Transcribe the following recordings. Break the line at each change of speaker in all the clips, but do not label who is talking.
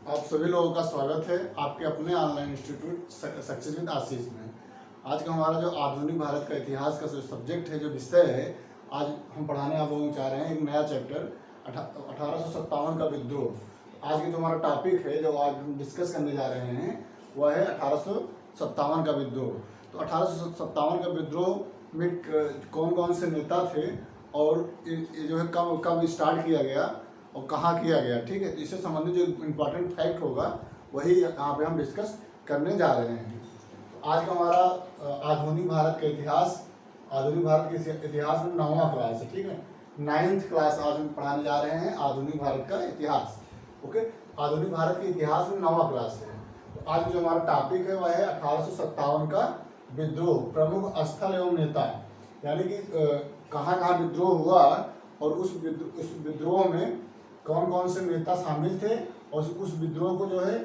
आप सभी लोगों का स्वागत है आपके अपने ऑनलाइन इंस्टीट्यूट सक्सेस विद आशीष में। आज का हमारा जो आधुनिक भारत का इतिहास का जो सब्जेक्ट है, जो विषय है, आज हम पढ़ाने आप लोगों को चाह रहे हैं एक नया चैप्टर 1857 का विद्रोह। आज की जो हमारा टॉपिक है, जो आज हम डिस्कस करने जा रहे हैं, वह है 1857 का विद्रोह। तो 1857 का विद्रोह में कौन कौन से नेता थे और ये जो है कब कब स्टार्ट किया गया और कहाँ किया गया, ठीक है। तो इससे संबंधित जो इम्पोर्टेंट फैक्ट होगा वही यहाँ पे हम डिस्कस करने जा रहे हैं। तो आज का हमारा आधुनिक भारत का इतिहास, आधुनिक भारत के इतिहास में 9वां क्लास है, ठीक है। 9th क्लास आज हम पढ़ाने जा रहे हैं आधुनिक भारत का इतिहास। ओके, आधुनिक भारत के इतिहास में 9वां क्लास है। तो आज जो हमारा टॉपिक है वह है 1857 का विद्रोह, प्रमुख स्थल एवं नेता, यानी कि कहाँ कहाँ विद्रोह हुआ और उस विद्रोह में कौन कौन से नेता शामिल थे और उस विद्रोह को जो है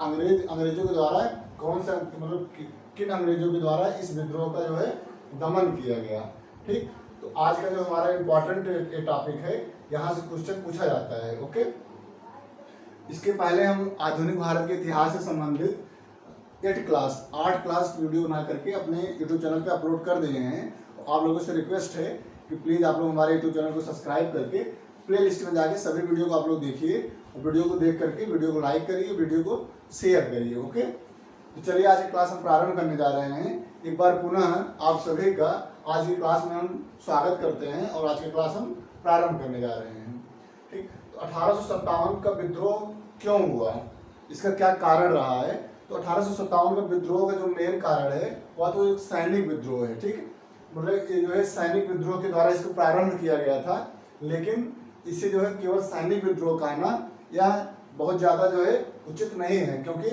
अंग्रेजों के द्वारा कौन सा मतलब किन अंग्रेजों के द्वारा इस विद्रोह का जो है दमन किया गया, ठीक। तो आज का जो हमारा इम्पोर्टेंट टॉपिक है, यहाँ से क्वेश्चन पूछा जाता है। ओके, इसके पहले हम आधुनिक भारत के इतिहास से संबंधित 8 क्लास वीडियो बना करके अपने यूट्यूब चैनल पे अपलोड कर दिए हैं। आप लोगों से रिक्वेस्ट है कि प्लीज़ आप लोग हमारे यूट्यूब चैनल को सब्सक्राइब करके प्ले लिस्ट में जाके सभी वीडियो को आप लोग देखिए और वीडियो को देख करके वीडियो को लाइक करिए, वीडियो को शेयर करिए। ओके, तो चलिए आज की क्लास हम प्रारंभ करने जा रहे हैं। एक बार पुनः आप सभी का आज की क्लास में हम स्वागत करते हैं और आज की क्लास हम प्रारंभ करने जा रहे हैं, ठीक। तो 1857 का विद्रोह क्यों हुआ, इसका क्या कारण रहा है। तो 1857 का विद्रोह का जो मेन कारण है वह तो एक सैनिक विद्रोह है, ठीक है। मतलब ये जो है सैनिक विद्रोह के द्वारा इसको प्रारंभ किया गया था, लेकिन इसे जो है केवल सैनिक विद्रोह कहना यह बहुत ज़्यादा जो है उचित नहीं है, क्योंकि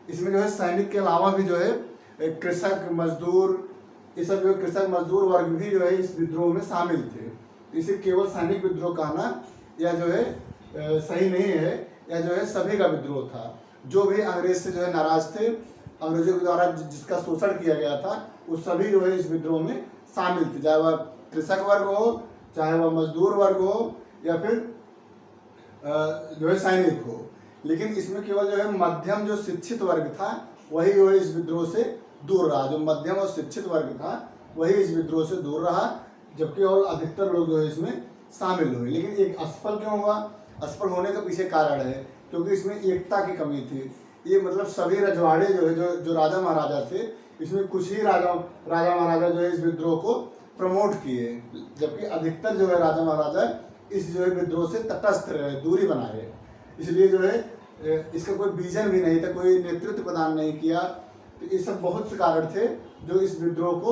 इसमें जो है सैनिक के अलावा भी जो है कृषक मजदूर, ये सब जो कृषक मजदूर वर्ग भी जो है इस विद्रोह में शामिल थे। इसे केवल सैनिक विद्रोह कहना यह जो है सही नहीं है। यह जो है सभी का विद्रोह था, जो भी अंग्रेज से जो है नाराज थे, अंग्रेजों के द्वारा जिसका शोषण किया गया था, वो सभी जो है इस विद्रोह में शामिल थे, चाहे वह कृषक वर्ग हो, चाहे वह मजदूर वर्ग हो, या फिर जो है सैनिक हो। लेकिन इसमें केवल जो है मध्यम जो शिक्षित वर्ग था वही जो है इस विद्रोह से दूर रहा। जो मध्यम और शिक्षित वर्ग था वही इस विद्रोह से दूर रहा, जबकि और अधिकतर लोग जो है इसमें शामिल हुए। लेकिन एक असफल क्यों हुआ, असफल होने का पीछे कारण है क्योंकि इसमें एकता की कमी थी। ये मतलब सभी रजवाड़े जो है जो राजा महाराजा थे, इसमें कुछ ही राजा महाराजा जो है इस विद्रोह को प्रमोट किए, जबकि अधिकतर जो है राजा महाराजा इस जो है विद्रोह से तटस्थ रहे, दूरी बनाए। इसलिए जो है इसका कोई विजन भी नहीं था, कोई नेतृत्व प्रदान नहीं किया। तो ये सब बहुत से कारण थे जो इस विद्रोह को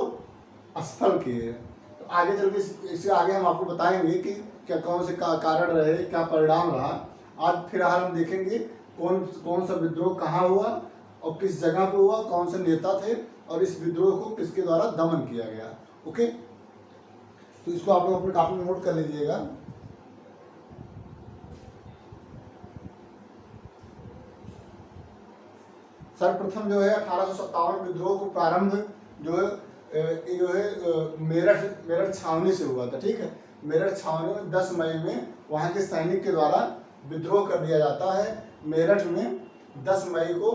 असफल किए। तो आगे चल के इससे आगे हम आपको बताएंगे कि क्या कौन से कारण रहे, क्या परिणाम रहा। आज फिलहाल हम देखेंगे कौन सा विद्रोह कहाँ हुआ और किस जगह पर हुआ, कौन से नेता थे और इस विद्रोह को किसके द्वारा दमन किया गया। ओके, तो इसको आप लोग अपने कॉपी में नोट कर लीजिएगा। सर्वप्रथम जो है 1857 विद्रोह को प्रारंभ जो है मेरठ छावनी से हुआ था, ठीक है। मेरठ छावनी में 10 मई में वहाँ के सैनिक के द्वारा विद्रोह कर दिया जाता है। मेरठ में 10 मई को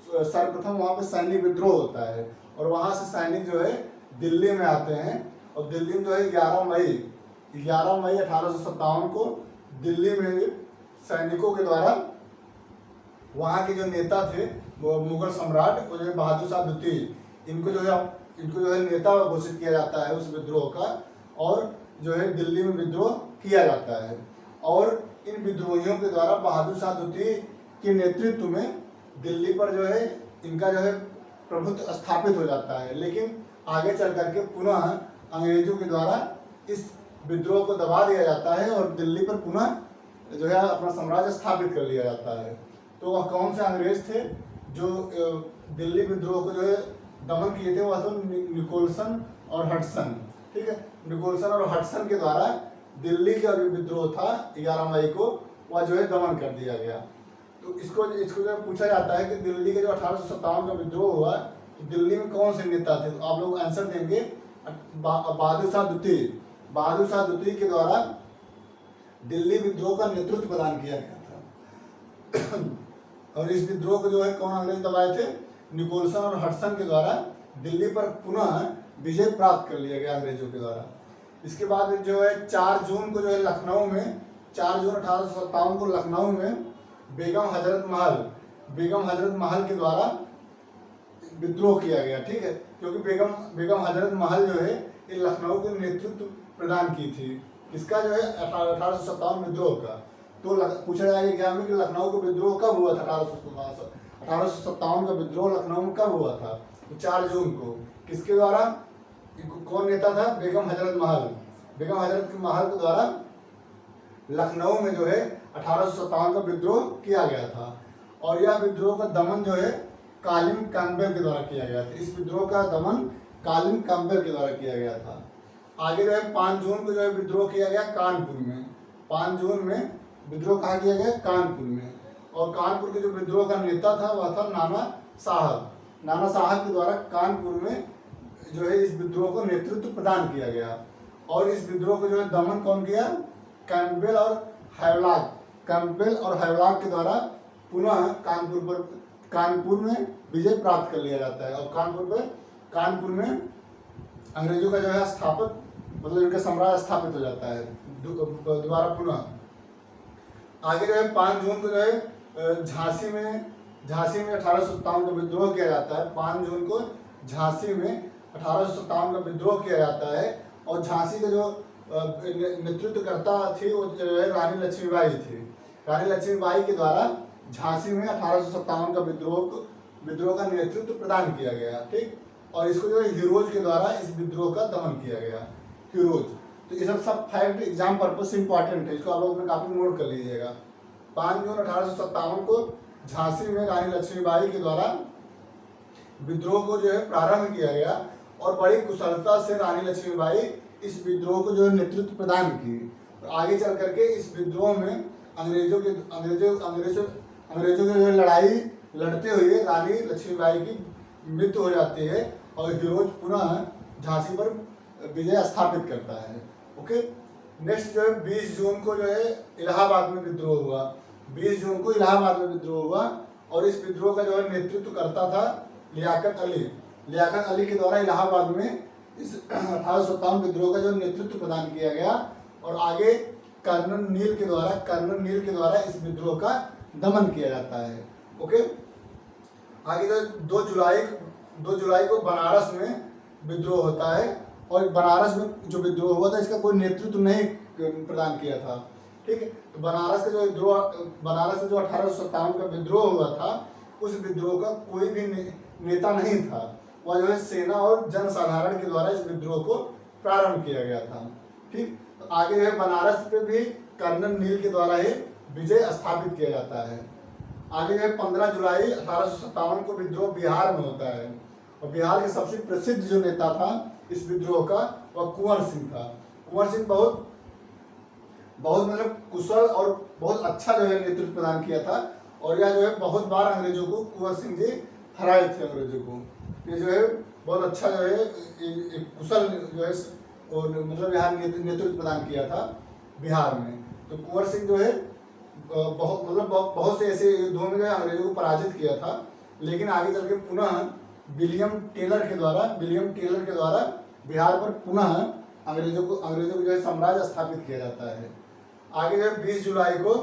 सर्वप्रथम वहाँ पे सैनिक विद्रोह होता है और वहाँ से सैनिक जो है दिल्ली में आते हैं और दिल्ली में जो है 11 मई 1857 को दिल्ली में सैनिकों के द्वारा वहाँ के जो नेता थे वो मुगल सम्राट वो जो बहादुर शाह द्वितीय, इनको जो है नेता घोषित किया जाता है उस विद्रोह का, और जो है दिल्ली में विद्रोह किया जाता है। और इन विद्रोहियों के द्वारा बहादुर शाह द्वितीय के नेतृत्व में दिल्ली पर जो है इनका जो है प्रभुत्व स्थापित हो जाता है। लेकिन आगे चल करके पुनः अंग्रेजों के द्वारा इस विद्रोह को दबा दिया जाता है और दिल्ली पर पुनः जो है अपना साम्राज्य स्थापित कर लिया जाता है। तो वह कौन से अंग्रेज थे जो दिल्ली विद्रोह को जो है दमन किए थे, वह तो निकोलसन और हडसन, ठीक है। निकोलसन और हडसन के द्वारा दिल्ली का जो विद्रोह था 11 मई को, वह जो है दमन कर दिया गया। तो इसको जो पूछा जाता है कि दिल्ली के जो 1857 का विद्रोह हुआ तो दिल्ली में कौन से नेता थे, तो आप लोग आंसर देंगे बहादुर शाह द्वितीय के द्वारा दिल्ली विद्रोह का नेतृत्व प्रदान किया गया था। और इस विद्रोह को जो है कौन अंग्रेज दबाए थे? निकोलसन और हडसन के द्वारा दिल्ली पर पुनः विजय प्राप्त कर लिया गया अंग्रेजों के द्वारा। इसके बाद जो है 4 जून को जो है लखनऊ में, 4 जून 1857 को लखनऊ में बेगम हजरत महल के द्वारा विद्रोह किया गया। ठीक है, क्योंकि बेगम हजरत महल जो है ये लखनऊ को नेतृत्व प्रदान की थी। किसका? जो है 1857 विद्रोह का। तो पूछा जाएगा एग्जाम में कि लखनऊ का विद्रोह कब हुआ था? 1857 का विद्रोह लखनऊ में कब हुआ था? तो 4 जून को। किसके द्वारा? कौन नेता था? बेगम हजरत महल के द्वारा लखनऊ में जो है 1857 का विद्रोह किया गया था। और यह विद्रोह का दमन जो है कॉलिन कैम्पबेल के द्वारा किया गया था। इस विद्रोह का दमन कॉलिन कैम्पबेल के द्वारा किया गया था। आगे जो है 5 जून को जो है विद्रोह किया गया कानपुर में। 5 जून में विद्रोह कहाँ किया गया? कानपुर में। और कानपुर के जो विद्रोह का नेता था वह था नाना साहब के द्वारा कानपुर में जो है इस विद्रोह को नेतृत्व प्रदान किया गया। और इस विद्रोह को जो है दमन कौन किया? कैम्पबेल और हैवलॉक के द्वारा पुनः कानपुर में विजय प्राप्त कर लिया जाता है। और कानपुर में अंग्रेजों का जो है मतलब इनका साम्राज्य स्थापित हो जाता है दोबारा पुनः। आगे जो है 5 जून को जो है झांसी में 1857 का विद्रोह किया जाता है। 5 जून को झांसी में 1857 का विद्रोह किया जाता है। और झांसी का जो नेतृत्वकर्ता थी वो जो है रानी लक्ष्मीबाई थी। रानी लक्ष्मीबाई के द्वारा झांसी में 1857 का विद्रोह का नेतृत्व प्रदान किया गया। ठीक, और इसको जो है हीरोज के द्वारा इस विद्रोह का दमन किया गया। हीरोज, तो ये सब फैक्ट एग्जाम पर्पज से इंपॉर्टेंट है, इसको आप लोग अपने काफी नोट कर लीजिएगा। 5 जून 1857 को झांसी में रानी लक्ष्मीबाई के द्वारा विद्रोह को जो है प्रारंभ किया गया। और बड़ी कुशलता से रानी लक्ष्मीबाई इस विद्रोह को जो है नेतृत्व प्रदान की। तो आगे चल करके इस विद्रोह में अंग्रेजों की जो है लड़ाई लड़ते हुए रानी लक्ष्मीबाई की मृत्यु हो जाती है। और हीरोज पुनः झांसी पर विजय स्थापित करता है। ओके, नेक्स्ट जो है 20 जून को जो है इलाहाबाद में विद्रोह हुआ। 20 जून को इलाहाबाद में विद्रोह हुआ। और इस विद्रोह का जो है नेतृत्व करता था लियाकत अली के द्वारा इलाहाबाद में इस 1857 विद्रोह का जो नेतृत्व प्रदान किया गया। और आगे कर्नल नील के द्वारा इस विद्रोह का दमन किया जाता है। ओके, आगे जो 2 जुलाई को बनारस में विद्रोह होता है। और बनारस में जो विद्रोह हुआ था इसका कोई नेतृत्व नहीं प्रदान किया था। ठीक है, तो बनारस में जो 1857 का विद्रोह हुआ था उस विद्रोह का कोई भी नेता नहीं था। वह जो है सेना और जनसाधारण के द्वारा इस विद्रोह को प्रारंभ किया गया था। ठीक, तो आगे जो है बनारस पे भी कर्नल नील के द्वारा ही विजय स्थापित किया जाता है। आगे जो है 15 जुलाई 1857 को विद्रोह बिहार में होता है। और बिहार के सबसे प्रसिद्ध जो नेता था इस विद्रोह का वह कुंवर सिंह था। कुंवर सिंह बहुत मतलब कुशल और बहुत अच्छा जो है नेतृत्व प्रदान किया था। और यह जो है बहुत बार अंग्रेजों को कुंवर सिंह जी हराए थे अंग्रेजों को। ये जो है बहुत अच्छा जो है कुशल जो है और मतलब यहाँ नेतृत्व प्रदान किया था बिहार में। तो कुंवर सिंह जो है बहुत से ऐसे युद्धों में अंग्रेजों को पराजित किया था। लेकिन आगे चल के पुनः विलियम टेलर के द्वारा बिहार पर पुनः अंग्रेजों को जो है साम्राज्य स्थापित किया जाता है। आगे जो है 20 जुलाई को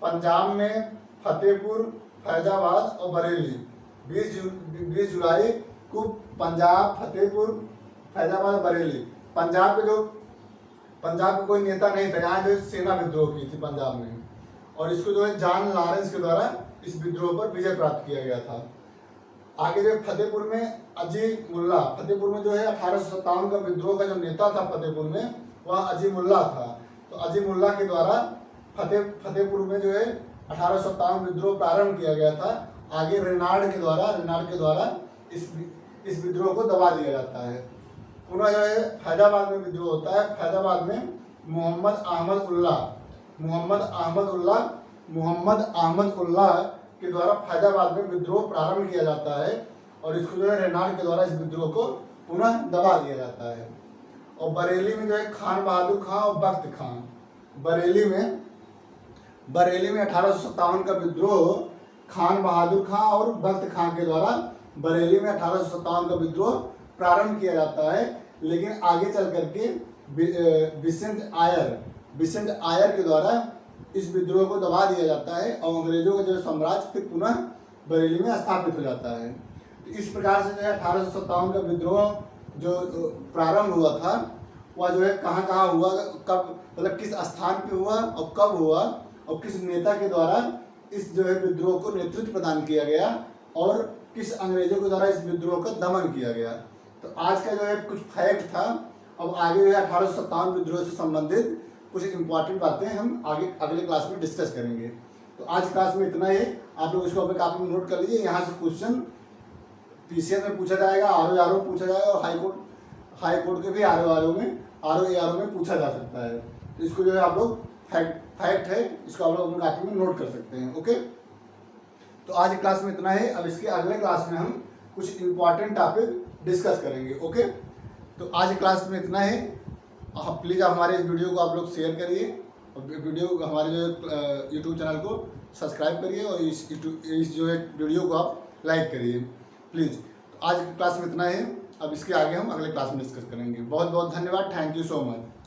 पंजाब में फतेहपुर, फैजाबाद और बरेली। 20 जुलाई को पंजाब, फतेहपुर, फैजाबाद और बरेली। पंजाब का कोई नेता नहीं था। यहाँ जो सेना विद्रोह की थी पंजाब में। और इसको जो है जॉन लॉरेंस के द्वारा इस विद्रोह पर विजय प्राप्त किया गया था। आगे जो फतेहपुर में फतेहपुर में जो है 1857 का विद्रोह का जो नेता था फतेहपुर में वह अजीमुल्ला था। तो अजीमुल्ला के द्वारा फतेहपुर में जो है 1857 विद्रोह प्रारंभ किया गया था। आगे रेनार्ड के द्वारा इस विद्रोह को दबा दिया जाता है। पुनः जो है फैजाबाद में विद्रोह होता है। फैजाबाद में मोहम्मद अहमद उल्लाह के द्वारा फैजाबाद में विद्रोह प्रारंभ किया जाता है। और इसको जो है रेनार्ड के द्वारा इस विद्रोह को पुनः दबा दिया जाता है। और बरेली में जो है खान बहादुर खां और बख्त खान। बरेली में बरेली में 1857 का विद्रोह खान बहादुर खां और बख्त खां के द्वारा बरेली में 1857 का विद्रोह प्रारंभ किया जाता है, लेकिन आगे चल करके बिसेंट आयर के द्वारा इस विद्रोह को दबा दिया जाता है और अंग्रेजों का जो साम्राज्य फिर पुनः बरेली में स्थापित हो जाता है। तो इस प्रकार से जो है 1857 का विद्रोह जो प्रारंभ हुआ था वह जो है कहाँ कहाँ हुआ, कब, मतलब किस स्थान पे हुआ और कब हुआ और किस नेता के द्वारा इस जो है विद्रोह को नेतृत्व प्रदान किया गया और किस अंग्रेजों के द्वारा इस विद्रोह का दमन किया गया। तो आज का जो है कुछ फैक्ट था। अब आगे जो है 1857 विद्रोह से संबंधित कुछ इंपॉर्टेंट बातें हम आगे अगले क्लास में डिस्कस करेंगे। तो आज क्लास में इतना ही, आप लोग इसको अपने कापी में नोट कर लीजिए। यहाँ से क्वेश्चन पीसीएस में पूछा जाएगा, आरओ पूछा जाएगा और हाई कोर्ट के भी आरओ में पूछा जा सकता है। तो इसको जो है आप लोग फैक्ट है, इसको आप लोग अपने कापी में नोट कर सकते हैं। ओके, तो आज क्लास में इतना है। अब इसके अगले क्लास में हम कुछ इंपॉर्टेंट टॉपिक डिस्कस करेंगे। ओके, तो आज क्लास में इतना है। प्लीज़ आप हमारे इस वीडियो को आप लोग शेयर करिए और वीडियो हमारे जो यूट्यूब चैनल को सब्सक्राइब करिए और इस जो है वीडियो को आप लाइक करिए प्लीज़। तो आज की क्लास में इतना है। अब इसके आगे हम अगले क्लास में डिस्कस करेंगे। बहुत बहुत धन्यवाद। Thank you so much.